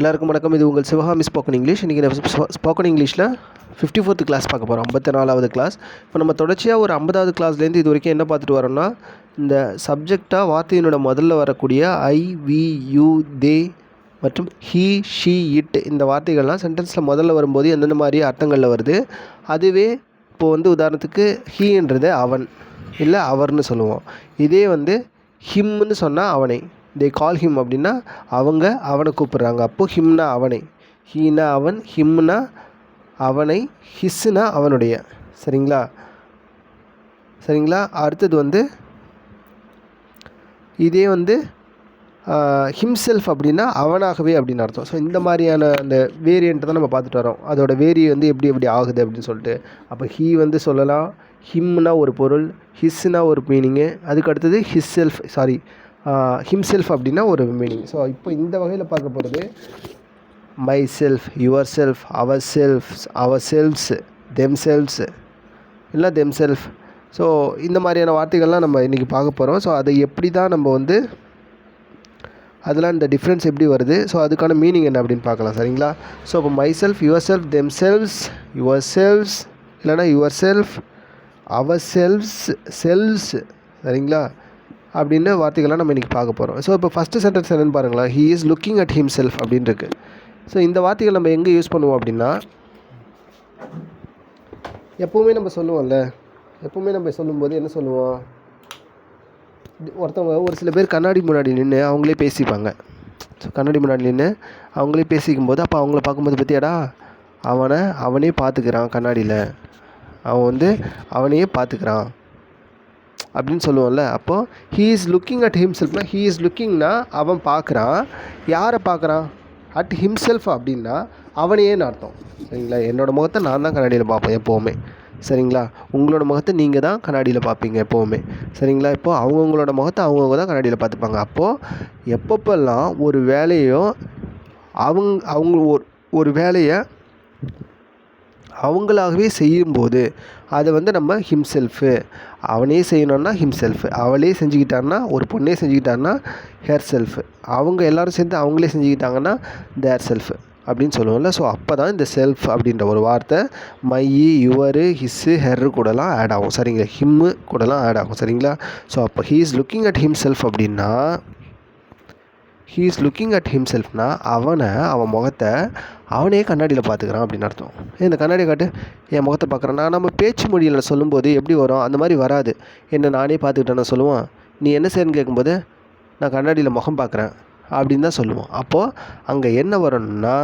எல்லாருக்கும் வணக்கம். இது உங்கள் சிவகாமி ஸ்போக்கன் இங்கிலீஷ். இன்றைக்கி நம்ம ஸ்போக்கன் இங்கிலீஷில் 54th கிளாஸ் பார்க்க போகிறோம். 54வது கிளாஸ். இப்போ நம்ம தொடர்ச்சியாக ஒரு 50வது கிளாஸ்லேருந்து இது வரைக்கும் என்ன பார்த்துட்டு வரோம்னா, இந்த சப்ஜெக்டாக வார்த்தையினோட முதல்ல வரக்கூடிய ஐ, வி, யூ, தே மற்றும் ஹீ, ஷீ, இட் இந்த வார்த்தைகள்லாம் சென்டென்ஸில் முதல்ல வரும்போது எந்தெந்த மாதிரி அர்த்தங்களில் வருது. அதுவே இப்போது உதாரணத்துக்கு ஹீன்றது அவன் இல்லை அவர்னு சொல்லுவோம். இதே ஹிம்னு சொன்னால் அவனை. தே கால் ஹிம் அப்படின்னா அவங்க அவனை கூப்பிட்றாங்க. அப்போது ஹிம்னா அவனை, ஹீனா அவன், ஹிம்னா அவனை, ஹிஸ்ஸுனா அவனுடைய. சரிங்களா. அடுத்தது இதே ஹிம்செல்ஃப் அப்படின்னா அவனாகவே அப்படின்னு அர்த்தம். ஸோ இந்த மாதிரியான அந்த வேரியண்ட்டை தான் நம்ம பார்த்துட்டு வரோம். அதோட வேரி எப்படி ஆகுது அப்படின்னு சொல்லிட்டு. அப்போ ஹீ சொல்லலாம், ஹிம்னா ஒரு பொருள், ஹிஸ்ஸுனா ஒரு மீனிங்கு, அதுக்கு அடுத்தது ஹிம்செல்ஃப் அப்படின்னா ஒரு மீனிங். ஸோ இப்போ இந்த வகையில் பார்க்க போகிறது myself, yourself, ourselves, themselves இல்லை தெம் செல்ஃப். ஸோ இந்த மாதிரியான வார்த்தைகள்லாம் நம்ம இன்றைக்கி பார்க்க போகிறோம். ஸோ அதை எப்படி தான் நம்ம அதெல்லாம் இந்த டிஃப்ரென்ஸ் எப்படி வருது, ஸோ அதுக்கான மீனிங் என்ன அப்படின்னு பார்க்கலாம். சரிங்களா. ஸோ இப்போ my self, your self, them selves, your selves இல்லைனா யுவர் செல்ஃப், அவர் செல்ஃப்ஸ் சரிங்களா அப்படின்னு வார்த்தைகள்லாம் நம்ம இன்றைக்கி பார்க்க போகிறோம். ஸோ இப்போ ஃபஸ்ட்டு சென்டென்ஸ் என்னென்னு பாருங்களா. He is looking at himself அப்படின்னு இருக்குது. ஸோ இந்த வார்த்தைகள் நம்ம எங்கே யூஸ் பண்ணுவோம் அப்படின்னா, எப்போவுமே நம்ம சொல்லுவோம்ல, எப்போவுமே நம்ம சொல்லும்போது என்ன சொல்லுவோம், ஒருத்தவங்க ஒரு சில பேர் கண்ணாடி முன்னாடி நின்று அவங்களே பேசிப்பாங்க. ஸோ கண்ணாடி முன்னாடி நின்று அவங்களே பேசிக்கும் போது அப்போ அவங்கள பார்க்கும்போது பற்றியாடா அவனே பார்த்துக்கிறான், கண்ணாடியில் அவன் அவனையே பார்த்துக்கிறான் அப்படின்னு சொல்லுவோம்ல. அப்போது ஹீ இஸ் லுக்கிங் அட் ஹிம்செல்ஃப்னா, ஹீ இஸ் லுக்கிங்னா அவன் பார்க்குறான். யாரை பார்க்குறான்? அட் ஹிம்செல்ஃப் அப்படின்னா அவனையேன்னு அர்த்தம். சரிங்களா. என்னோடய முகத்தை நான் தான் கண்ணாடியில் பார்ப்பேன் எப்போவுமே. சரிங்களா. உங்களோட முகத்தை நீங்கள் தான் கண்ணாடியில் பார்ப்பீங்க எப்போவுமே. சரிங்களா. இப்போது அவங்கவுங்களோட முகத்தை அவங்கவுங்க தான் கண்ணாடியில் பார்த்துப்பாங்க. அப்போது எப்பப்பெல்லாம் ஒரு வேலையோ அவங்க ஒரு வேலையை அவங்களாகவே செய்யும்போது அதை நம்ம ஹிம்செல்ஃபு, அவனே செய்யணுன்னா ஹிம்செல்ஃபு, அவளே செஞ்சுக்கிட்டான்னா, ஒரு பொண்ணே செஞ்சுக்கிட்டான்னா ஹேர் செல்ஃபு, அவங்க எல்லோரும் சேர்ந்து அவங்களே செஞ்சுக்கிட்டாங்கன்னா தேர் செல்ஃபு அப்படின்னு சொல்லுவோம்ல. ஸோ அப்போ தான் இந்த செல்ஃப் அப்படின்ற ஒரு வார்த்தை மை, யுவரு, ஹிஸ்ஸு, ஹெர்ரு கூடலாம் ஆட் ஆகும். சரிங்களா. ஹிம்மு கூடலாம் ஆட் ஆகும். சரிங்களா. ஸோ அப்போ he is looking at himself அப்படின்னா, ஹீ இஸ் லுக்கிங் அட் ஹிம்செல்ஃப்னா அவன் முகத்தை அவனே கண்ணாடியில் பார்த்துக்கிறான் அப்படின்னு அர்த்தம். இந்த கண்ணாடியை காட்டு, என் முகத்தை பார்க்குறான். நம்ம பேச்சு மொழியில் சொல்லும்போது எப்படி வரும், அந்த மாதிரி வராது. என்ன நானே பார்த்துக்கிட்டேன்னு சொல்லுவான். நீ என்ன செய்யணும்னு கேட்கும்போது நான் கண்ணாடியில் முகம் பார்க்குறேன் அப்படின்னு தான் சொல்லுவோம். அப்போது அங்கே என்ன வரணும்னா,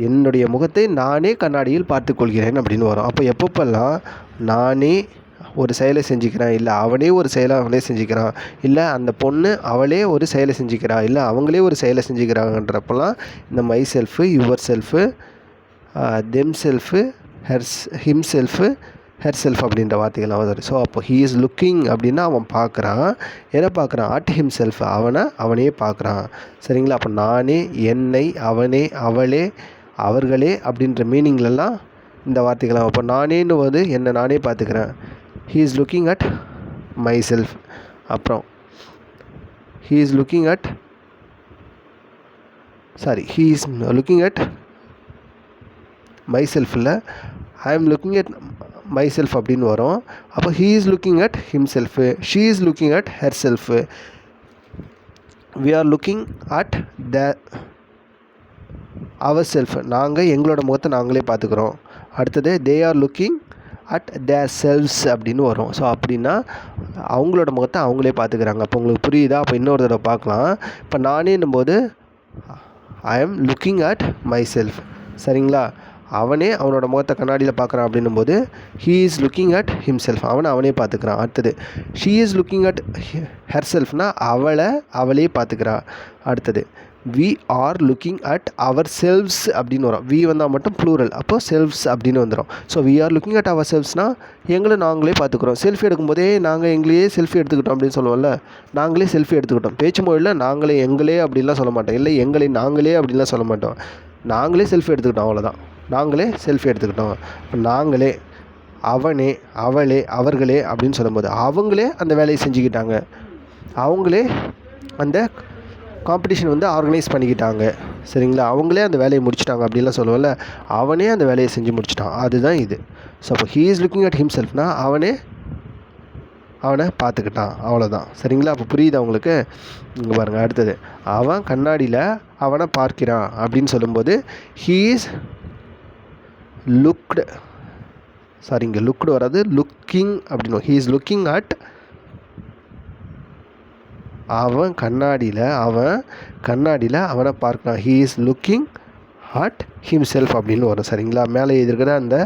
என்னுடைய முகத்தை நானே கண்ணாடியில் பார்த்துக்கொள்கிறேன் அப்படின்னு வரும். அப்போ எப்பப்பெல்லாம் நானே ஒரு செயலை செஞ்சுக்கிறேன், இல்லை அவனே ஒரு செயலை அவனே செஞ்சுக்கிறான், இல்லை அந்த பொண்ணு அவளே ஒரு செயலை செஞ்சுக்கிறா, இல்லை அவங்களே ஒரு செயலை செஞ்சுக்கிறாங்கன்றப்பெல்லாம் இந்த my shelf, your shelf, them shelf, him shelf, her self அப்படின்ற வார்த்தைகள்லாம் வருது. ஸோ அப்போ ஹீ இஸ் லுக்கிங் அப்படின்னா அவன் பார்க்குறான். எதை பார்க்குறான்? அட் ஹிம் செல்ஃப், அவனே பார்க்குறான். சரிங்களா. அப்போ நானே, என்னை, அவனே, அவளே, அவர்களே அப்படின்ற மீனிங்லலாம் இந்த வார்த்தைகளாம். அப்போ நானேன்னு என்னை நானே பார்த்துக்கிறேன். he is looking at myself. அப்புறம் he is looking at myself இல்லை, I am looking at myself அப்படின்னு வரும். அப்போ he is looking at himself, she is looking at herself, we are looking at ourself, நாங்கள் எங்களோட முகத்தை நாங்களே பார்த்துக்கிறோம். அடுத்தது they are looking at their selves அப்படின்னு வரும். ஸோ அப்படின்னா அவங்களோட முகத்தை அவங்களே பார்த்துக்கிறாங்க. அப்போ உங்களுக்கு புரியுதா? அப்போ இன்னொரு தடவை பார்க்கலாம். இப்போ நானேன்னும் போது I am looking at myself. சரிங்களா. அவனே அவனோட முகத்தை கண்ணாடியில் பார்க்குறான் அப்படின்னும் போது he is looking at himself, அவனே பார்த்துக்கிறான். அடுத்தது ஷீ இஸ் லுக்கிங் அட் ஹெர் செல்ஃப்னா அவளே பார்த்துக்கிறா. அடுத்தது we are looking at ourselves அப்படின்னு வரும். வி வந்தால் மட்டும் ப்ளூரல், அப்போது செல்வ்ஸ் அப்படின்னு வந்துடும். So we are looking at அவர் செல்வ்ஸ்னால் எங்களை நாங்களே பார்த்துக்குறோம். செல்ஃபி எடுக்கும்போதே நாங்கள் எங்களையே செல்ஃபி எடுத்துக்கிட்டோம் அப்படின்னு சொல்லுவோம்ல, நாங்களே செல்ஃபி எடுத்துக்கிட்டோம். பேச்சு மொழியில் நாங்களே எங்களே அப்படின்லாம் சொல்ல மாட்டோம், இல்லை எங்களை நாங்களே அப்படின்லாம் சொல்ல மாட்டோம். நாங்களே செல்ஃபி எடுத்துக்கிட்டோம், அவ்வளோதான். நாங்களே செல்ஃபி எடுத்துக்கிட்டோம். நாங்களே, அவனே, அவளே, அவர்களே அப்படின்னு சொல்லும்போது அவங்களே அந்த வேலையை செஞ்சுக்கிட்டாங்க, அவங்களே அந்த காம்படிஷன் வந்து ஆர்கனைஸ் பண்ணிக்கிட்டாங்க. சரிங்களா, அவங்களே அந்த வேலையை முடிச்சிட்டாங்க அப்படின்லாம் சொல்லுவோம்ல, அவனே அந்த வேலையை செஞ்சு முடிச்சிட்டான், அதுதான் இது. ஸோ அப்போ ஹீ இஸ் லுக்கிங் அட் ஹிம்செல்ஃப்னா அவனை பார்த்துக்கிட்டான், அவ்வளோதான். சரிங்களா, அப்போ புரியுதா உங்களுக்கு? இங்கே பாருங்கள், அடுத்தது அவன் கண்ணாடியில் அவனை பார்க்கிறான் அப்படின்னு சொல்லும்போது ஹீ இஸ் லுக்டு, சாரி இங்கே லுக்டு வராது, லுக்கிங் அப்படின்னு. ஹீ இஸ் லுக்கிங் அட், அவன் கண்ணாடியில் அவனை பார்க்கிறான். He is looking at himself அப்படின்னு வரும். சரிங்களா, மேலே இருக்கிற அந்த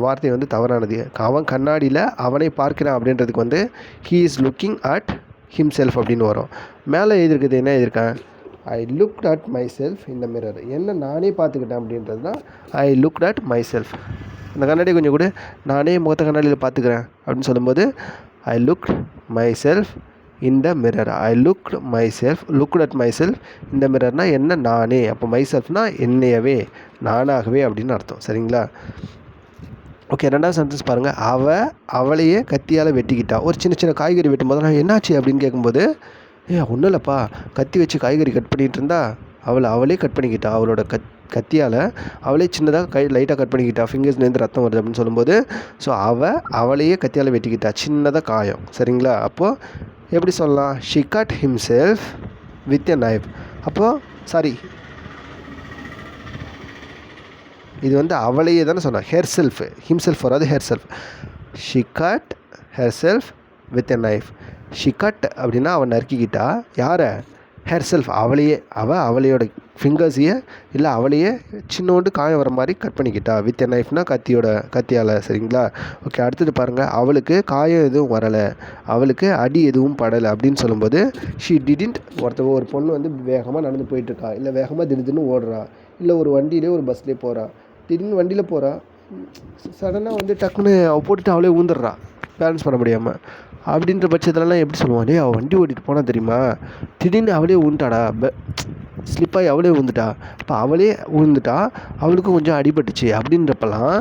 வார்த்தை வந்து தவறானது. அவன் கண்ணாடியில் அவனை பார்க்கிறான் அப்படின்றதுக்கு வந்து he is looking at himself அப்படின்னு வரும். மேலே எழுதிருக்கிறது என்ன எழுதியிருக்கேன்? ஐ looked at myself in the mirror. என்ன நானே பார்த்துக்கிட்டேன் அப்படின்றது தான் ஐ லுக்ட் அட் மை செல்ஃப். அந்த கண்ணாடி கொஞ்சம் கூட நானே முகத்தை கண்ணாடியில் பார்த்துக்கிறேன் அப்படின்னு சொல்லும்போது I looked myself in the mirror. I looked at myself in the மிரர்னால் என்ன? நானே. அப்போ மை செல்ஃப்னால் என்னையவே, நானாகவே அப்படின்னு அர்த்தம். சரிங்களா, ஓகே. ரெண்டாவது சென்டென்ஸ் பாருங்கள். அவளையே கத்தியால் வெட்டிக்கிட்டா. ஒரு சின்ன காய்கறி வெட்டும் போது நான் என்னாச்சு அப்படின்னு கேட்கும்போது, ஒன்றும் இல்லைப்பா, கத்தி வச்சு காய்கறி கட் பண்ணிகிட்டு இருந்தா அவளே கட் பண்ணிக்கிட்டா. அவளோட கத்தியால் அவளே சின்னதாக லைட்டாக கட் பண்ணிக்கிட்டா, ஃபிங்கர்ஸ்லேருந்து ரத்தம் வருது அப்படின்னு சொல்லும்போது, ஸோ அவளையே கத்தியால் வெட்டிக்கிட்டா, சின்னதாக காயம். சரிங்களா, அப்போது எப்படி சொல்லலாம்? She cut himself with a knife. அப்போது சாரி, இது வந்து அவளையே தானே சொன்னான், ஹேர் செல்ஃப், ஹிம்செல்ஃப் வராது, hair self. She cut hair self with a knife. She cut அப்படின்னா அவன் நறுக்கிக்கிட்டா. யாரை? ஹேர் செல்ஃப், அவளையோட ஃபிங்கர்ஸையே இல்லை அவளையே சின்னோண்டு காயம் வர மாதிரி கட் பண்ணிக்கிட்டா. வித் எ நைஃப்னா கத்தியால். சரிங்களா, ஓகே. அடுத்தது பாருங்கள். அவளுக்கு காயம் எதுவும் வரலை, அவளுக்கு அடி எதுவும் படலை அப்படின்னு சொல்லும்போது ஷி டிடின்ட். ஒரு பொண்ணு வந்து வேகமாக நடந்து போயிட்டுருக்கா, இல்லை வேகமாக திடீர்னு ஓடுறா, இல்லை ஒரு வண்டியிலே ஒரு பஸ்லேயே போகிறா, திடீர்னு வண்டியில் போகிறா, சடனாக வந்து டக்குன்னு போட்டுட்டு அவளே ஊந்துடுறா பேலன்ஸ் பண்ண முடியாமல். அப்படின்ற பட்சத்துலலாம் எப்படி சொல்லுவான்? அவள் வண்டி ஓட்டிகிட்டு போனால் தெரியுமா, திடீர்னு அவளே ஊந்துட்டாடா, ஸ்லிப்பாகி அவளே ஊந்துட்டா. இப்போ அவளே ஊந்துட்டா, அவளுக்கும் கொஞ்சம் அடிபட்டுச்சு அப்படின்றப்பெல்லாம்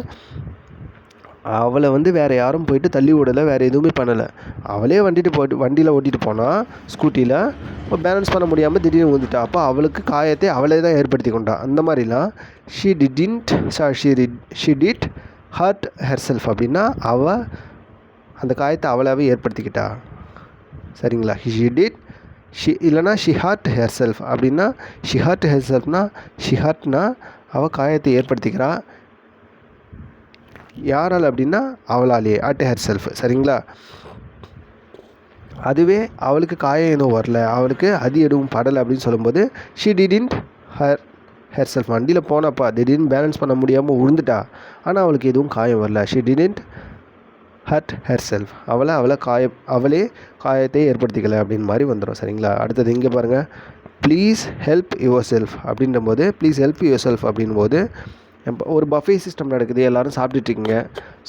அவளை வந்து வேறு யாரும் போயிட்டு தள்ளி விடலை, வேறு எதுவுமே பண்ணலை. அவளே வண்டியில் ஓட்டிகிட்டு போனால் ஸ்கூட்டியில், இப்போ பேலன்ஸ் பண்ண முடியாமல் திடீர்னு ஊந்துட்டா. அப்போ அவளுக்கு காயத்தை அவளே தான் ஏற்படுத்தி கொண்டா. அந்த மாதிரிலாம் she did hurt herself அப்படின்னா அவள் அந்த காயத்தை அவளாவே ஏற்படுத்திக்கிட்டா. சரிங்களா, இல்லைனா ஷி ஹர்ட் ஹெர் செல்ஃப் அப்படின்னா ஷி ஹர்ட் ஹெர் செல்ஃப்னா அவள் காயத்தை ஏற்படுத்திக்கிறா. யாரால் அப்படின்னா அவளாலேயே, அட் ஹெர் செல்ஃப். சரிங்களா, அதுவே அவளுக்கு காயம் எதுவும் வரல, அவளுக்கு அது எதுவும் படலை அப்படின்னு சொல்லும்போது ஷி டிடின்ட் ஹெர் செல்ஃப். வண்டியில் போனப்பா திடீர்னு பேலன்ஸ் பண்ண முடியாமல் விழுந்துட்டா, ஆனால் அவளுக்கு எதுவும் காயம் வரல. She didn't hurt herself. அவளே காயத்தை ஏற்படுத்திக்கலை அப்படின்னு மாதிரி வந்துடும். சரிங்களா, அடுத்தது இங்கே பாருங்கள். ப்ளீஸ் ஹெல்ப் யுவர் செல்ஃப் அப்படின்ற போது ப்ளீஸ் ஹெல்ப் யுவர் செல்ஃப் அப்படின்போது ஒரு பஃபே சிஸ்டம் நடக்குது, எல்லோரும் சாப்பிட்டுட்ருக்கீங்க.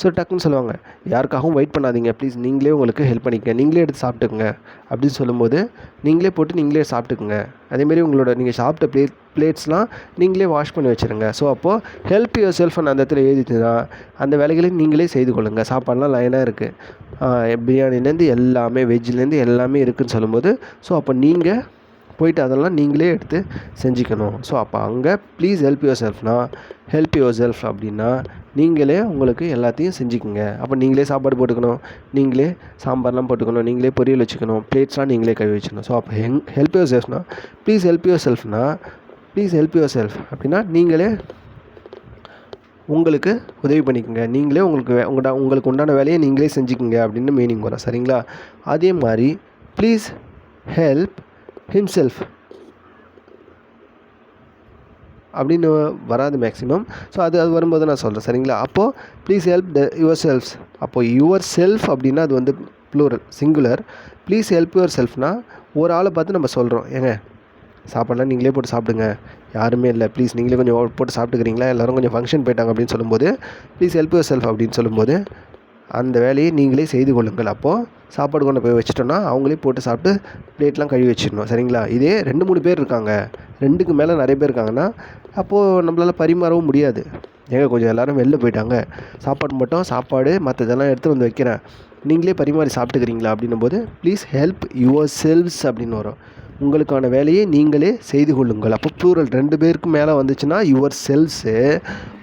ஸோ டக்குன்னு சொல்லுவாங்க, யாருக்காகவும் வெயிட் பண்ணாதீங்க, ப்ளீஸ் நீங்களே உங்களுக்கு ஹெல்ப் பண்ணிக்கங்க, நீங்களே எடுத்து சாப்பிட்டுக்குங்க அப்படின்னு சொல்லும்போது நீங்களே போட்டு நீங்களே சாப்பிட்டுக்குங்க. அதேமாரி உங்களோட நீங்கள் சாப்பிட்ட பிளேட்ஸ்லாம் நீங்களே வாஷ் பண்ணி வச்சுருங்க. ஸோ அப்போது ஹெல்ப் யுவர் செல்ஃப்னு அந்த இடத்துல எழுதிச்சுன்னா அந்த வேலைகளை நீங்களே செய்து கொள்ளுங்கள். சாப்பாடெலாம் லைனாக இருக்குது, பிரியாணிலேருந்து எல்லாமே, வெஜ்ஜிலேருந்து எல்லாமே இருக்குதுன்னு சொல்லும்போது ஸோ அப்போ நீங்கள் போயிட்டு அதெல்லாம் நீங்களே எடுத்து செஞ்சுக்கணும். ஸோ அப்போ அங்கே ப்ளீஸ் ஹெல்ப் யுவர் செல்ஃப்னா ஹெல்ப் யுவர் செல்ஃப் அப்படின்னா நீங்களே உங்களுக்கு எல்லாத்தையும் செஞ்சுக்கோங்க. அப்போ நீங்களே சாப்பாடு போட்டுக்கணும், நீங்களே சாம்பார்லாம் போட்டுக்கணும், நீங்களே பொரியல் வச்சுக்கணும், பிளேட்ஸ்லாம் நீங்களே கழுவி வச்சுக்கணும். ஸோ அப்போ ஹெல்ப் யுவர் செல்ஃப்னா ப்ளீஸ் ஹெல்ப் யுவர் செல்ஃப்னா ப்ளீஸ் ஹெல்ப் யுவர் செல்ஃப் அப்படின்னா நீங்களே உங்களுக்கு உதவி பண்ணிக்கோங்க, நீங்களே உங்களுக்கு உண்டான வேலையை நீங்களே செஞ்சுக்கோங்க அப்படின்னு மீனிங் வரும். சரிங்களா, அதே மாதிரி ப்ளீஸ் ஹெல்ப் ஹிம்செல்ஃப் அப்படின்னு வராது மேக்ஸிமம். ஸோ அது வரும்போது நான் சொல்கிறேன். சரிங்களா, அப்போது ப்ளீஸ் ஹெல்ப் யுவர் செல்ஃப்ஸ். அப்போது யுவர் செல்ஃப் அப்படின்னா அது வந்து ப்ளூரல், சிங்குலர். ப்ளீஸ் ஹெல்ப் யுவர் செல்ஃப்னா ஒரு ஆளை பார்த்து நம்ம சொல்கிறோம், ஏங்க சாப்பாடெலாம் நீங்களே போட்டு சாப்பிடுங்க, யாருமே இல்லை, ப்ளீஸ் நீங்களே கொஞ்சம் போட்டு சாப்பிட்டுக்கிறீங்களா, எல்லோரும் கொஞ்சம் ஃபங்க்ஷன் போயிட்டாங்க அப்படின்னு சொல்லும்போது ப்ளீஸ் ஹெல்ப் யுவர் செல்ஃப் அப்படின்னு சொல்லும்போது அந்த வேலையை நீங்களே செய்து கொள்ளுங்கள். அப்போது சாப்பாடு கொண்டு போய் வச்சுட்டோன்னா அவங்களே போட்டு சாப்பிட்டு பிளேட்லாம் கழுவி வச்சிடணும். சரிங்களா, இதே 2-3 பேர் இருக்காங்க, 2க்கு மேலே நிறைய பேர் இருக்காங்கன்னா அப்போது நம்மளால் பரிமாறவும் முடியாது. கொஞ்சம் எல்லோரும் வெளில போயிட்டாங்க, சாப்பாடு மற்றதெல்லாம் எடுத்து வந்து வைக்கிறேன், நீங்களே பரிமாறி சாப்பிட்டுக்கிறீங்களா அப்படின்னும் போது ப்ளீஸ் ஹெல்ப் யுவர் செல்வ்ஸ் அப்படின்னு வரும். உங்களுக்கான வேலையை நீங்களே செய்து கொள்ளுங்கள். அப்போ ப்ளூரல் 2 பேருக்கு மேலே வந்துச்சுன்னா யுவர் செல்ஸு.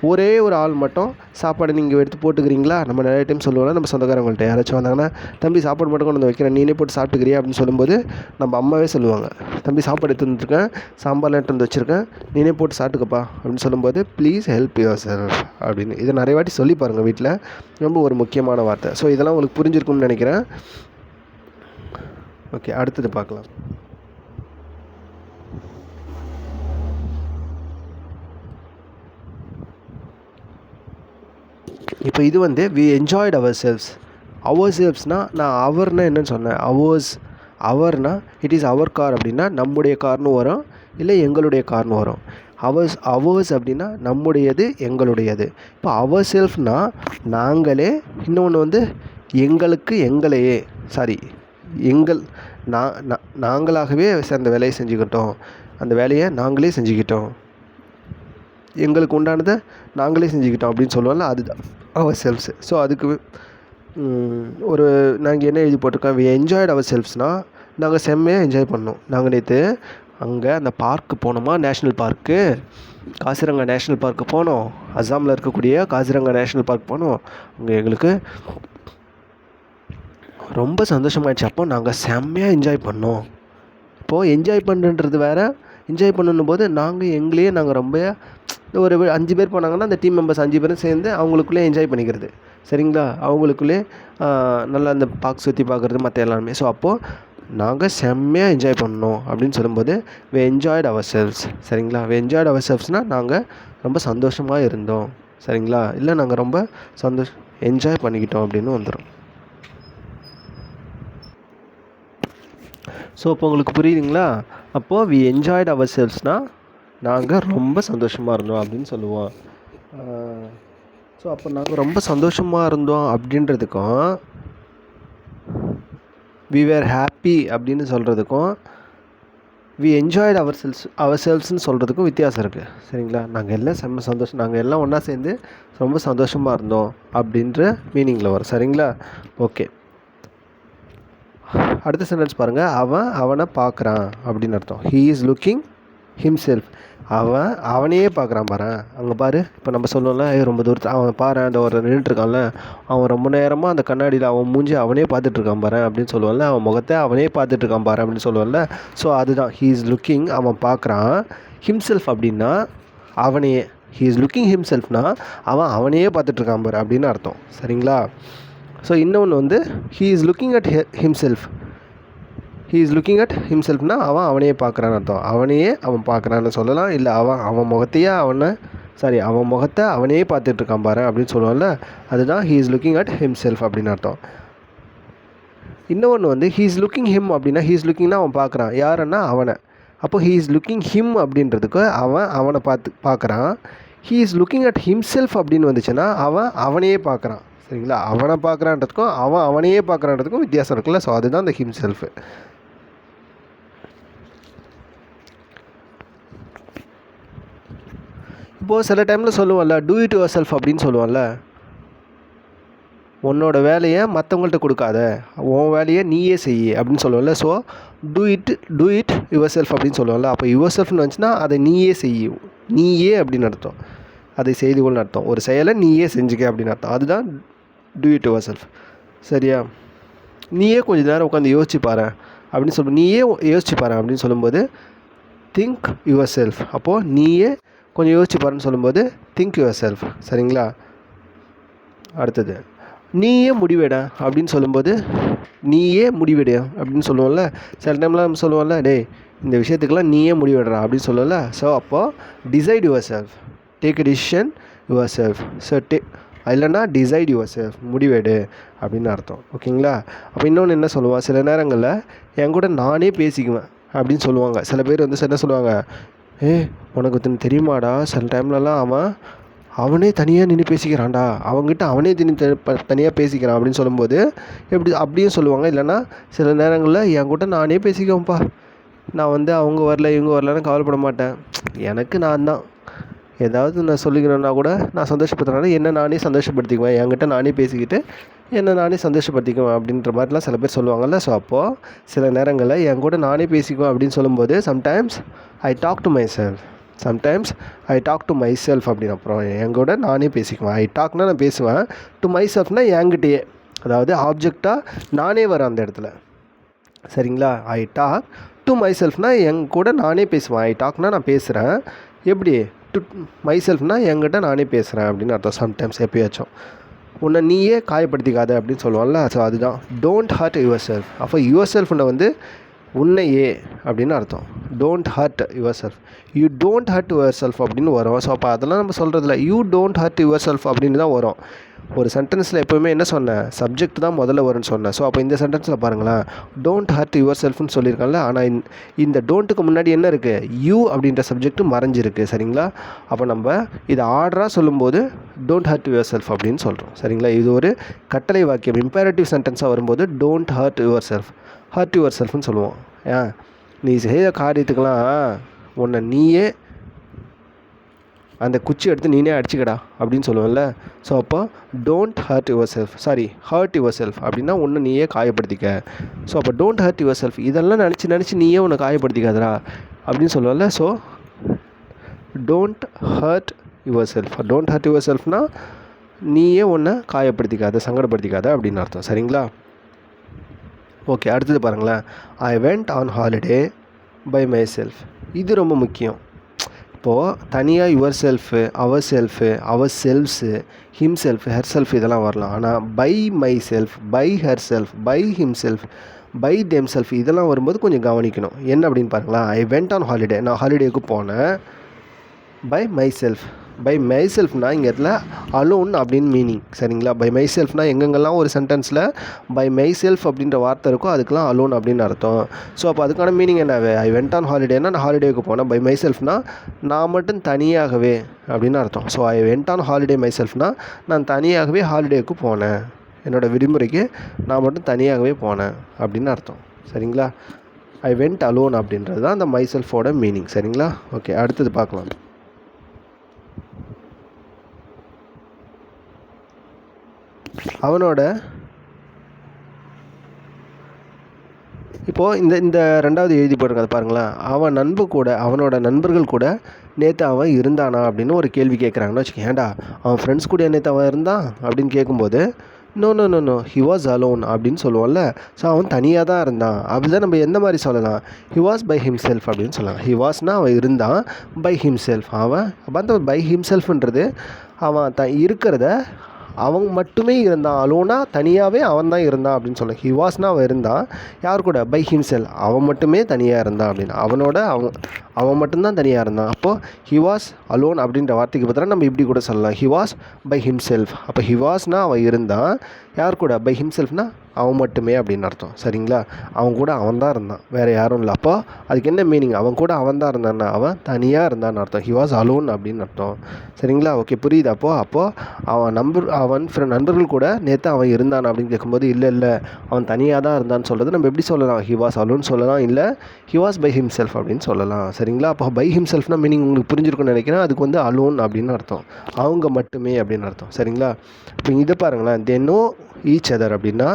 ஒரே ஒரு ஆள் மட்டும் சாப்பாடு நீங்கள் எடுத்து போட்டுக்கிறீங்களா? நம்ம நிறைய டைம் சொல்லுவோம்னா, நம்ம சொந்தக்காரங்கள்ட்ட யாராச்சும் வந்தாங்கன்னா, தம்பி சாப்பாடு மட்டும் கொண்டு வந்து வைக்கிறேன், நீனே போட்டு சாப்பிட்டுக்கிறியா அப்படின்னு சொல்லும்போது நம்ம அம்மாவே சொல்லுவாங்க, தம்பி சாப்பாடு எடுத்து வந்துருக்கேன், சாம்பார்லாம் எடுத்து வந்து வச்சுருக்கேன், நீனே போட்டு சாப்பிட்டுக்கப்பா அப்படின்னு சொல்லும்போது, ப்ளீஸ் ஹெல்ப் யுவர் செல்ஃப் அப்படின்னு. இதை நிறைய வாட்டி சொல்லி பாருங்கள் வீட்டில். ரொம்ப ஒரு முக்கியமான வார்த்தை. ஸோ இதெல்லாம் உங்களுக்கு புரிஞ்சிருக்கும்னு நினைக்கிறேன். ஓகே, அடுத்தது பார்க்கலாம். இப்போ இது வந்து வி என்ஜாய்ட் அவர் செல்ஸ். அவர் செல்ஃப்ஸ்னால் நான் அவர்னா என்னன்னு சொன்னேன். அவர்னா இட் இஸ் அவர் கார் அப்படின்னா நம்முடைய கார்னு வரும், இல்லை எங்களுடைய கார்னு வரும். அவர்ஸ் அப்படின்னா நம்முடையது, எங்களுடையது. இப்போ அவர் செல்ஃப்னால் நாங்களே, இன்னொன்று வந்து எங்களுக்கு எங்களையே, நாங்களாகவே அந்த வேலையை செஞ்சுக்கிட்டோம், அந்த வேலையை நாங்களே செஞ்சுக்கிட்டோம், எங்களுக்கு உண்டானதை நாங்களே செஞ்சுக்கிட்டோம் அப்படின்னு சொல்லுவோம்ல, அதுதான் அவர் செல்ஃப்ஸு. ஸோ அதுக்கு ஒரு நாங்கள் என்ன எழுதி போட்டிருக்கோம், வி என்ஜாய்ட் அவர் செல்ஃப்ஸ்னால் நாங்கள் செம்மையாக என்ஜாய் பண்ணோம். நாங்கள் நேற்று அங்கே அந்த பார்க்கு போனோமா, national park, Kaziranga national park போனோம். அஸ்ஸாமில் இருக்கக்கூடிய காசிரங்கா நேஷ்னல் பார்க் போனோம். அங்கே எங்களுக்கு ரொம்ப சந்தோஷமாயிடுச்சு. அப்போ நாங்கள் செம்மையாக என்ஜாய் பண்ணோம். இப்போது என்ஜாய் பண்ணுன்றது வேறு, என்ஜாய் பண்ணணும் போது நாங்கள் ரொம்ப ஒரு 5 பேர் போனாங்கன்னா அந்த டீம் மெம்பர்ஸ் 5 பேரும் சேர்ந்து அவங்களுக்குள்ளே என்ஜாய் பண்ணிக்கிறது. சரிங்களா? அவங்களுக்குள்ளே நல்லா அந்த பார்க் சுற்றி பார்க்குறது மற்ற எல்லாமே. ஸோ அப்போது நாங்கள் செம்மையாக என்ஜாய் பண்ணோம் அப்படின்னு சொல்லும்போது வி என்ஜாய்ட் அவர் செல்ஃப்ஸ். சரிங்களா? வி என்ஜாய்ட் அவர் செல்ஃப்ஸ்னால் நாங்கள் ரொம்ப சந்தோஷமாக இருந்தோம். சரிங்களா? இல்லை நாங்கள் ரொம்ப என்ஜாய் பண்ணிக்கிட்டோம் அப்படின்னு வந்துடும். ஸோ இப்போ உங்களுக்கு புரியுதுங்களா? அப்போது வி என்ஜாய்ட் அவர் செல்ஃப்ஸ்னால் நாங்கள் ரொம்ப சந்தோஷமாக இருந்தோம் அப்படின்னு சொல்லுவோம். ஸோ அப்போ நாங்கள் ரொம்ப சந்தோஷமாக இருந்தோம் அப்படின்றதுக்கும் வி வேர் ஹாப்பி அப்படின்னு சொல்கிறதுக்கும் வி என்ஜாய்ட் அவர் செல்ஸ்ன்னு சொல்கிறதுக்கும் வித்தியாசம் இருக்குது. சரிங்களா? நாங்கள் எல்லாம் சந்தோஷம், நாங்கள் எல்லாம் ஒன்றா சேர்ந்து ரொம்ப சந்தோஷமாக இருந்தோம் அப்படின்ற மீனிங்கில் வரும். சரிங்களா? ஓகே, அடுத்த சென்டென்ஸ் பாருங்கள். அவனை பார்க்குறான் அப்படின்னு அர்த்தம். He is looking himself. அவனையே பார்க்குறான் பாரு. அங்கே பாரு, இப்போ நம்ம சொல்லுவோம்ல, ரொம்ப தூரத்தில் அவன் பாரு, அந்த ஒரு நின்றுட்டுருக்கான்ல, அவன் ரொம்ப நேரமாக அந்த கண்ணாடியில் அவன் மூஞ்சி அவனே பார்த்துட்ருக்கான் பாரு அப்படின்னு சொல்லுவான்ல, அவன் முகத்தை அவனே பார்த்துட்ருக்கான் பாரு அப்படின்னு சொல்லுவான்ல. ஸோ அதுதான் ஹீ இஸ் லுக்கிங், அவன் பார்க்குறான். ஹிம்செல்ஃப் அப்படின்னா அவனையே. ஹீ இஸ் லுக்கிங் ஹிம்செல்ஃப்னா அவனையே பார்த்துட்ருக்கான் பாரு அப்படின்னு அர்த்தம். சரிங்களா? ஸோ இன்னொன்று வந்து he is looking at himself. He is looking at ஹிம்செல்ஃப்னா அவனையே பார்க்குறான்னு அர்த்தம். அவன் பார்க்குறான்னு சொல்லலாம், இல்லை அவன் முகத்தை அவனே பார்த்துட்ருக்கான் பாரு அப்படின்னு சொல்லுவான்ல, அதுதான் he is looking at himself அப்படின்னு அர்த்தம். இன்னொன்று வந்து ஹீ இஸ் லுக்கிங் ஹிம் அப்படின்னா, ஹீ இஸ் லுக்கிங்னா அவன் பார்க்குறான், யாருன்னா அவனை. அப்போ ஹீ இஸ் லுக்கிங் ஹிம் அப்படின்றதுக்கு அவனை பார்க்குறான். He is looking at himself அப்படின்னு வந்துச்சுன்னா அவனையே பார்க்குறான். சரிங்களா? அவனை பார்க்குறான்றதுக்கும் அவனையே பார்க்குறான்றதுக்கும் வித்தியாசம் இருக்குல்ல. ஸோ அதுதான் அந்த ஹிம்செல்ஃபு. இப்போது சில டைமில் சொல்லுவோம்ல, டூ இட் யுவர் செல்ஃப் அப்படின்னு சொல்லுவோம்ல, உன்னோட வேலையை மற்றவங்கள்ட்ட கொடுக்காத, உன் வேலையை நீயே செய் அப்படின்னு சொல்லுவோம்ல. So do it your self அப்படின்னு சொல்லுவோம்ல. அப்போ யுவர் செல்ஃப்னு வந்துச்சுன்னா அதை நீயே செய்யும், நீயே அப்படின்னு அர்த்தம், அதை செய்து கொள்ளுன்னு அர்த்தம், ஒரு செயலை நீயே செஞ்சுக்க அப்படின்னு அர்த்தம். அதுதான் டூ இட் யுவர் செல்ஃப். சரியா? நீயே கொஞ்சம் நேரம் உட்காந்து யோசிச்சு பாரு அப்படின்னு நீயே யோசிச்சு பாரு அப்படின்னு சொல்லும்போது திங்க் யுவர் செல்ஃப். அப்போது நீயே கொஞ்சம் யோசிச்சு பாருன்னு சொல்லும்போது திங்க் யுவர் செல்ஃப். சரிங்களா? அடுத்தது நீயே முடிவெட அப்படின்னு சொல்லும்போது நீயே முடிவெடு அப்படின்னு சொல்லுவோம்ல. சில டைம்லாம் நம்ம சொல்லுவோம்ல, டே இந்த விஷயத்துக்கெல்லாம் நீயே முடிவெடுறா அப்படின்னு சொல்லுவோம்ல. ஸோ அப்போது decide your self, take a decision your self. So இல்லைன்னா டிசைட் யுவர் செல்ஃப், முடிவெடு அப்படின்னு அர்த்தம். ஓகேங்களா? அப்போ இன்னொன்று என்ன சொல்லுவான், சில நேரங்களில் என் கூட நானே பேசிக்குவேன் அப்படின்னு சொல்லுவாங்க. சில பேர் வந்து என்ன சொல்லுவாங்க, உனக்கு தெரியுமாடா, சில டைம்லலாம் அவனே தனியாக நின்று பேசிக்கிறான்டா, அவங்ககிட்ட அவனே தனியாக பேசிக்கிறான் அப்படின்னு சொல்லும்போது அப்படியும் சொல்லுவாங்க. இல்லைன்னா சில நேரங்களில் என் கூட நானே பேசிக்குவேன்ப்பா, நான் வந்து அவங்க வரல இவங்க வரலன்னு கவலைப்பட மாட்டேன், எனக்கு நான் தான், ஏதாவது நான் சொல்லிக்கணுன்னா கூட நான் சந்தோஷப்படுத்துறேன்னா என்ன நானே சந்தோஷப்படுத்திக்குவேன், என்கிட்ட நானே பேசிக்கிட்டு என்னை நானே சந்தோஷப்படுத்திக்குவேன் அப்படின்ற மாதிரிலாம் சில பேர் சொல்லுவாங்கள்ல. ஸோ அப்போது சில நேரங்களில் என் கூட நானே பேசிக்குவேன் அப்படின்னு சொல்லும்போது sometimes I talk to myself, sometimes I talk to myself அப்படின்னு. அப்புறம் என் கூட நானே பேசிக்குவேன். ஐ டாக்னால் நான் பேசுவேன், டு மை செல்ஃப்னால் என்கிட்டயே, அதாவது ஆப்ஜெக்டாக நானே வரேன் அந்த இடத்துல. சரிங்களா? ஐ டாக் டு மை செல்ஃப்னால் என் கூட நானே பேசுவேன். ஐ டாக்னால் நான் பேசுகிறேன். எப்படி? டு மை செல்ஃப்னால் என்கிட்ட நானே பேசுகிறேன் அப்படின்னு அர்த்தம். சம்டைம்ஸ் எப்போயாச்சும் உன்னை நீயே காயப்படுத்திக்காத அப்படின்னு சொல்லுவாங்கள்ல. ஸோ அதுதான் டோன்ட் ஹர்ட் யுவர் செல்ஃப். அப்போ யுவர் செல்ஃப்னை வந்து உன்னையே அப்படின்னு அர்த்தம். Don't hurt yourself, you don't hurt yourself அப்படின்னு வரும். ஸோ அப்போ அதெல்லாம் நம்ம சொல்கிறதில்ல, you don't hurt yourself அப்படின்னு தான் வரும். ஒரு சென்டென்ஸில் எப்போவுமே என்ன சொன்னேன், சப்ஜெக்ட் தான் முதல்ல வரும்னு சொன்னேன். ஸோ அப்போ இந்த சென்டென்ஸில் பாருங்களேன், டோன்ட் ஹர்ட் யுவர் செல்ஃப்னு சொல்லியிருக்காங்கல்ல. ஆனால் இந்த டோன்ட்டுக்கு முன்னாடி என்ன இருக்குது, யூ அப்படின்ற சப்ஜெக்ட்டு மறைஞ்சிருக்கு. சரிங்களா? அப்போ நம்ம இதை ஆர்டராக சொல்லும்போது டோன்ட் ஹர்ட் யுவர் செல்ஃப் அப்படின்னு சொல்கிறோம். சரிங்களா? இது ஒரு கட்டளை வாக்கியம், இம்பேரட்டிவ் சென்டென்ஸாக வரும்போது don't hurt yourself, hurt யுவர் செல்ஃப்னு சொல்லுவோம். ஏன் நீ செய்த காரியத்துக்கெல்லாம் உன்னை நீயே அந்த குச்சி எடுத்து நீனே அடிச்சுக்கடா அப்படின்னு சொல்லுவேன்ல. ஸோ அப்போ don't hurt yourself, sorry hurt yourself அப்படின்னா ஒன்று நீயே காயப்படுத்திக்க. ஸோ அப்போ டோன்ட் ஹர்ட் யுவர் செல்ஃப், இதெல்லாம் நினச்சி நீயே உன்னை காயப்படுத்திக்காதரா அப்படின்னு சொல்லுவேன்ல. So don't hurt yourself, don't hurt யுவர் செல்ஃப்னால் நீயே ஒன்றை காயப்படுத்திக்காத, சங்கடப்படுத்திக்காத அப்படின்னு அர்த்தம். சரிங்களா? ஓகே, அடுத்தது பாருங்களேன். I went on holiday by myself. இது ரொம்ப முக்கியம். இப்போது தனியாக yourself, ourself, ourselves, himself, herself இதெல்லாம் வரலாம். ஆனால் by myself, by herself, by himself, by themself இதெல்லாம் வரும்போது கொஞ்சம் கவனிக்கணும். என்ன அப்படின்னு பாருங்களேன். ஐ வெண்ட் ஆன் ஹாலிடே, நான் ஹாலிடேக்கு போனேன். பை மை செல்ஃப், பை மை செல்ஃப்னா இங்கே இடத்துல அலோன் அப்படின்னு மீனிங். சரிங்களா? பை மை செல்ஃப்னால் எங்கெங்கெல்லாம் ஒரு சென்டென்ஸில் பை மை செல்ஃப் அப்படின்ற வார்த்தை இருக்கோ அதுக்கெலாம் அலோன் அப்படின்னு அர்த்தம். ஸோ அப்போ அதுக்கான மீனிங் என்னவே, ஐ வெண்ட் ஆன் ஹாலிடேனா நான் ஹாலிடேக்கு போனேன். பை மை செல்ஃப்னா நான் மட்டும் தனியாகவே அப்படின்னு அர்த்தம். So I went on holiday மை செல்ஃப்னா நான் தனியாகவே ஹாலிடேக்கு போனேன், என்னோடய விடுமுறைக்கு நான் மட்டும் தனியாகவே போனேன் அப்படின்னு அர்த்தம். சரிங்களா? ஐ வெண்ட் அலோன் அப்படின்றது தான் அந்த மை செல்ஃபோட மீனிங். சரிங்களா? ஓகே, அடுத்தது பார்க்கலாம். அவனோட இப்போது இந்த ரெண்டாவது எழுதி போட்டிருங்க, அதை பாருங்களேன். அவன் அவனோட நண்பர்கள் கூட நேற்று அவன் இருந்தானா அப்படின்னு ஒரு கேள்வி கேட்குறாங்கன்னு வச்சுக்கேன். ஏன்டா அவன் ஃப்ரெண்ட்ஸ் கூட நேற்று அவன் இருந்தான் அப்படின்னு கேட்கும்போது நோ ஹி வாஸ் அலோன் அப்படின்னு சொல்லுவோம்ல. ஸோ அவன் தனியாக தான் இருந்தான். அப்படி தான் நம்ம எந்த மாதிரி சொல்லலாம், ஹி வாஸ் பை ஹிம்செல்ஃப் அப்படின்னு சொல்லலாம். ஹி வாஸ்னால் அவன் இருந்தான், பை ஹிம்செல்ஃப் அவன். அப்போ அந்த பை ஹிம்செல்ஃப்ன்றது அவன் இருக்கிறத அவன் மட்டுமே இருந்தான். அலோனா தனியாகவே அவன் தான் இருந்தான் அப்படின்னு சொல்லலாம். ஹி வாஸ்னா அவன் இருந்தான், யார் கூட, பை ஹிம்செல்ஃப் அவன் மட்டுமே தனியாக இருந்தான் அப்படின்னு. அவன் மட்டும்தான் தனியாக இருந்தான். அப்போது ஹி வாஸ் அலோன் அப்படின்ற வார்த்தைக்கு பதிலாக நம்ம இப்படி கூட சொல்லலாம், ஹி வாஸ் பை ஹிம்செல்ஃப். அப்போ ஹி வாஸ்னா அவன் இருந்தான், யார் கூட, பை ஹிம்செல்ஃப்னா அவன் மட்டுமே அப்படின்னு அர்த்தம். சரிங்களா? அவன் கூட அவன் தான் இருந்தான், வேறு யாரும் இல்லை. அப்போ அதுக்கு என்ன மீனிங், அவன் கூட அவன் தான் இருந்தான்னா அவன் தனியாக இருந்தான்னு அர்த்தம். ஹி வாஸ் அலோன் அப்படின்னு அர்த்தம். சரிங்களா? ஓகே, புரியுது. அப்போது அவன் நண்பர்கள் கூட நேற்று அவன் இருந்தான் அப்படின்னு கேட்கும்போது இல்லை அவன் தனியாக தான் இருந்தான்னு சொல்கிறது நம்ம எப்படி சொல்லலாம், ஹி வாஸ் அலோன் சொல்லலாம், இல்லை ஹி வாஸ் பை ஹிம்செல்ஃப் அப்படின்னு சொல்லலாம். சரிங்களா? அப்போ பை ஹிம்செல்ஃப்னா மீனிங் உங்களுக்கு புரிஞ்சிருக்குன்னு நினைக்கிறேன். அதுக்கு வந்து அலோன் அப்படின்னு அர்த்தம், அவங்க மட்டுமே அப்படின்னு அர்த்தம். சரிங்களா? இப்போ இதை பாருங்களேன். தே நோ ஈச் அதர் அப்படின்னா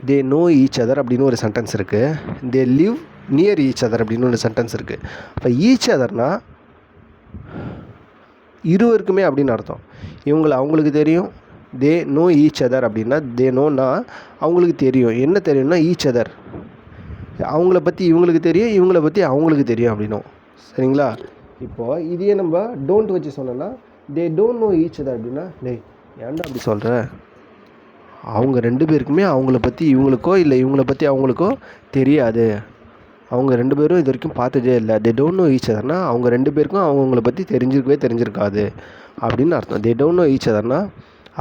தே நோ ஈச் அதர் அப்படின்னு ஒரு சென்டென்ஸ் இருக்குது. They live near each other அப்படின்னு ஒரு சென்டென்ஸ் இருக்குது. இப்போ ஈச் அதர்னா இருவருக்குமே அப்படின்னு அர்த்தம். அவங்களுக்கு தெரியும். தே நோ ஈச் அதர் அப்படின்னா தே நோன்னா அவங்களுக்கு தெரியும். என்ன தெரியும்னா ஈச் அதர், அவங்கள பற்றி இவங்களுக்கு தெரியும், இவங்கள பற்றி அவங்களுக்கு தெரியும் அப்படின்னும். சரிங்களா? இப்போது இதையே நம்ம டோன்ட் வச்சு சொன்னோன்னா தே டோன்ட் நோ ஈச் அதர் அப்படின்னா டேய் ஏன்டா அப்படி சொல்கிற, அவங்க ரெண்டு பேருக்குமே அவங்கள பற்றி இவங்களுக்கோ இல்லை இவங்கள பற்றி அவங்களுக்கோ தெரியாது, அவங்க ரெண்டு பேரும் இது வரைக்கும் பார்த்ததே இல்லை. தே டோன்ட் நோ ஈச் அதர்னா அவங்க ரெண்டு பேருக்கும் அவங்கள பற்றி தெரிஞ்சிருக்காது அப்படின்னு அர்த்தம். தே டோன்ட் நோ ஈச் அதர்னா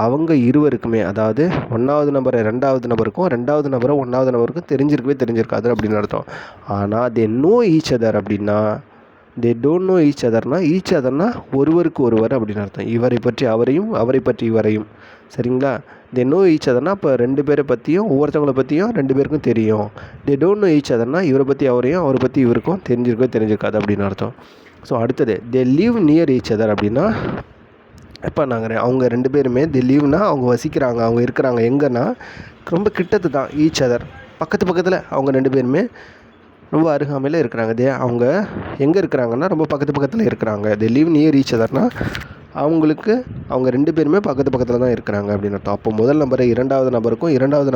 அவங்க இருவருக்குமே, அதாவது ஒன்றாவது நபரை ரெண்டாவது நபருக்கும், ரெண்டாவது நபரை ஒன்றாவது நபருக்கும் தெரிஞ்சிருக்காது அப்படின்னு அர்த்தம். ஆனால் தே நோ ஈச் அதர் அப்படின்னா தே டோன்ட் நோ ஈச் அதர்னா ஈச் அதர்னா ஒருவருக்கு ஒருவர் அப்படின்னு அர்த்தம். இவரை பற்றி அவரையும், அவரை பற்றி இவரையும். சரிங்களா? தே நோ ஈச் அதர்னா இப்போ ரெண்டு பேரை பற்றியும் ஒவ்வொருத்தவங்களை பற்றியும் ரெண்டு பேருக்கும் தெரியும். தே டோன்ட் நோ ஈச் அதர்னா இவரை பற்றி அவரையும், அவரை பற்றி இவருக்கும் தெரிஞ்சிருக்காது அப்படின்னு அர்த்தம். ஸோ அடுத்தது they live near each other அப்படின்னா இப்போ அவங்க 2 பேருமே தே லிவ்னா அவங்க வசிக்கிறாங்க, அவங்க இருக்கிறாங்க எங்கன்னா ரொம்ப கிட்டத்து தான். ஈச் அதர் பக்கத்தில் அவங்க 2 பேருமே ரொம்ப அருகாமையில் இருக்கிறாங்க. அவங்க எங்கே இருக்கிறாங்கன்னா ரொம்ப பக்கத்தில் இருக்கிறாங்க. தே லிவ் நியர் ஈச் அதர்னால் அவங்க 2 பேருமே பக்கத்தில் தான் இருக்கிறாங்க அப்படின்னு அர்த்தம். அப்போ முதல் நம்பரை இரண்டாவது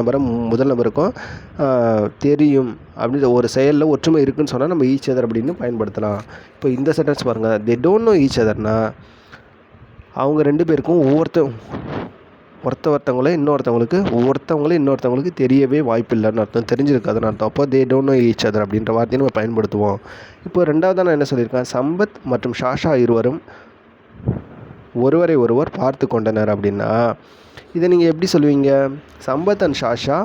நபரை முதல் நபருக்கும் தெரியும் அப்படின்ற ஒரு செயலில் ஒற்றுமை இருக்குதுன்னு சொன்னால் நம்ம ஈச் அதர் அப்படின்னு பயன்படுத்தலாம். இப்போ இந்த சென்டென்ஸ் பாருங்கள், தே டோன்ட் நோ ஈச் அதர்னா அவங்க 2 பேருக்கும் ஒருத்தவங்களே இன்னொருத்தவங்களுக்கு தெரியவே வாய்ப்பு இல்லைன்னு அர்த்தம், தெரிஞ்சிருக்காதுன்னு அர்த்தம். அப்போ தே டோன்ட் நோ ஈச் அதர் அப்படின்ற வார்த்தையை நம்ம பயன்படுத்துவோம். இப்போ ரெண்டாவது நான் என்ன சொல்லியிருக்கேன், சம்பத் மற்றும் ஷாஷா இருவரும் ஒருவரை ஒருவர் பார்த்து கொண்டனர் அப்படின்னா இதை நீங்கள் எப்படி சொல்லுவீங்க? Sampath and Shasha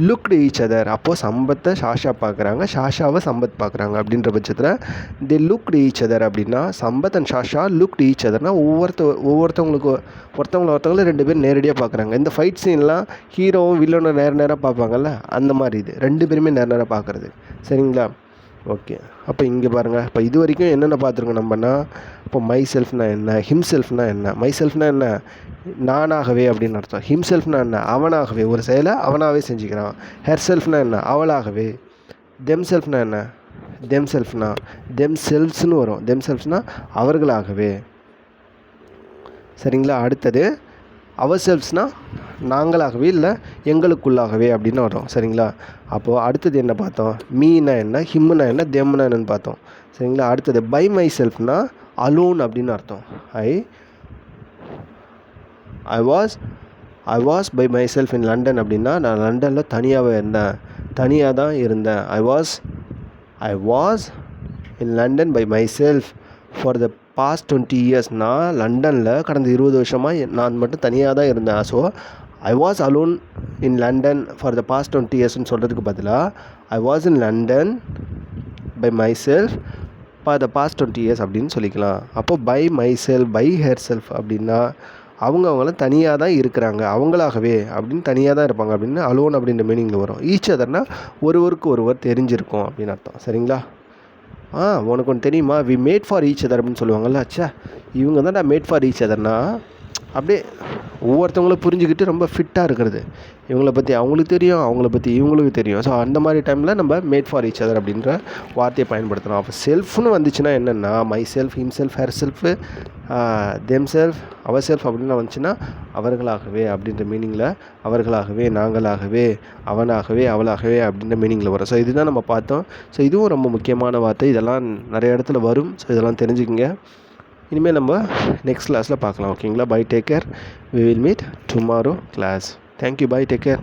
looked each other. அப்போது சம்பத்தை ஷாஷா பார்க்குறாங்க, ஷாஷாவை சம்பத் பார்க்குறாங்க. அப்படின்ற பட்சத்தில் தி லுக்டு ஈச் அதர் அப்படின்னா Sampath and Shasha looked each அதர்னால் ஒருத்தவங்களை 2 பேர் நேரடியாக பார்க்குறாங்க. இந்த ஃபைட் சீன்லாம் ஹீரோவும் வில்லனும் நேராக பார்ப்பாங்கல்ல, அந்த மாதிரி இது 2 பேருமே நேராக பார்க்குறது. சரிங்களா? ஓகே. அப்போ இங்கே பாருங்கள், இப்போ இது வரைக்கும் என்னென்ன பார்த்துருக்கோம் நம்மனா, இப்போ மை செல்ஃப்னா என்ன, ஹிம் செல்ஃப்னா என்ன. மை செல்ஃப்னா என்ன, நானாகவே அப்படின்னு அர்த்தம். ஹிம் செல்ஃப்னா என்ன, அவனாகவே, ஒரு செயலை அவனாகவே செஞ்சுக்கிறான். ஹெர் செல்ஃப்னா என்ன, அவளாகவே. தெம் செல்ஃப்னா என்ன, தெம் செல்ஃப்ஸ்னு வரும். தெம் செல்ஃப்னா அவர்களாகவே. சரிங்களா? அடுத்தது அவர் செல்ஃப்ஸ்னால் நாங்களாகவே இல்லை எங்களுக்குள்ளாகவே அப்படின்னு வரும். சரிங்களா? அப்போது அடுத்தது என்ன பார்த்தோம், மீனா என்ன, ஹிம்முனா என்ன, தெம்னா என்னன்னு பார்த்தோம். சரிங்களா? அடுத்தது பை மை செல்ஃப்னா அலோன் அப்படின்னு அர்த்தம். I was by myself in London அப்படின்னா நான் லண்டனில் தனியாக தான் இருந்தேன். I was in London by myself for the past 20 years. நான் லண்டனில் கடந்த 20 வருஷமாக நான் மட்டும் தனியாக தான் இருந்தேன். So I was alone in London for the past 20 yearsன்னு சொல்கிறதுக்கு பதிலாக I was in London by myself for the past 20 years அப்படின்னு சொல்லிக்கலாம். அப்போது by myself, by herself அப்படின்னா அவங்களாம் தனியாக தான் இருக்கிறாங்க, அவங்களாகவே அப்படின்னு தனியாக தான் இருப்பாங்க அப்படின்னு அலோன் அப்படின்ற மீனிங்கில் வரும். ஈச் அதர்னால் ஒருவருக்கு ஒருவர் தெரிஞ்சிருக்கும் அப்படின்னு அர்த்தம். சரிங்களா? உனக்கு ஒன்று தெரியுமா, we made for each other அப்படின்னு சொல்லுவாங்கள்ல. இவங்க தான் நான் மேட் ஃபார் ஈச் அதர்னா அப்படியே ஒவ்வொருத்தவங்களும் புரிஞ்சுக்கிட்டு ரொம்ப ஃபிட்டாக இருக்கிறது. இவங்கள பற்றி அவங்களுக்கு தெரியும், அவங்கள பற்றி இவங்களுக்கு தெரியும். ஸோ அந்த மாதிரி டைமில் நம்ம மேட் ஃபார் ஈச் அதர் அப்படின்ற வார்த்தையை பயன்படுத்தணும். அப்போ செல்ஃப்னு வந்துச்சுன்னா என்னென்னா myself, himself, herself, themself, ourself அப்படின்னு வந்துச்சுன்னா அவர்களாகவே அப்படின்ற மீனிங்கில், அவர்களாகவே, நாங்களாகவே, அவனாகவே, அவளாகவே அப்படின்ற மீனிங்கில் வரும். ஸோ இதுதான் நம்ம பார்த்தோம். ஸோ இதுவும் ரொம்ப முக்கியமான வார்த்தை. இதெல்லாம் நிறைய இடத்துல வரும். ஸோ இதெல்லாம் தெரிஞ்சுக்கங்க. இனிமேல் நம்ம நெக்ஸ்ட் கிளாஸில் பார்க்கலாம். ஓகேங்களா? Bye, take care. We will meet tomorrow class. Thank you. Bye, take care.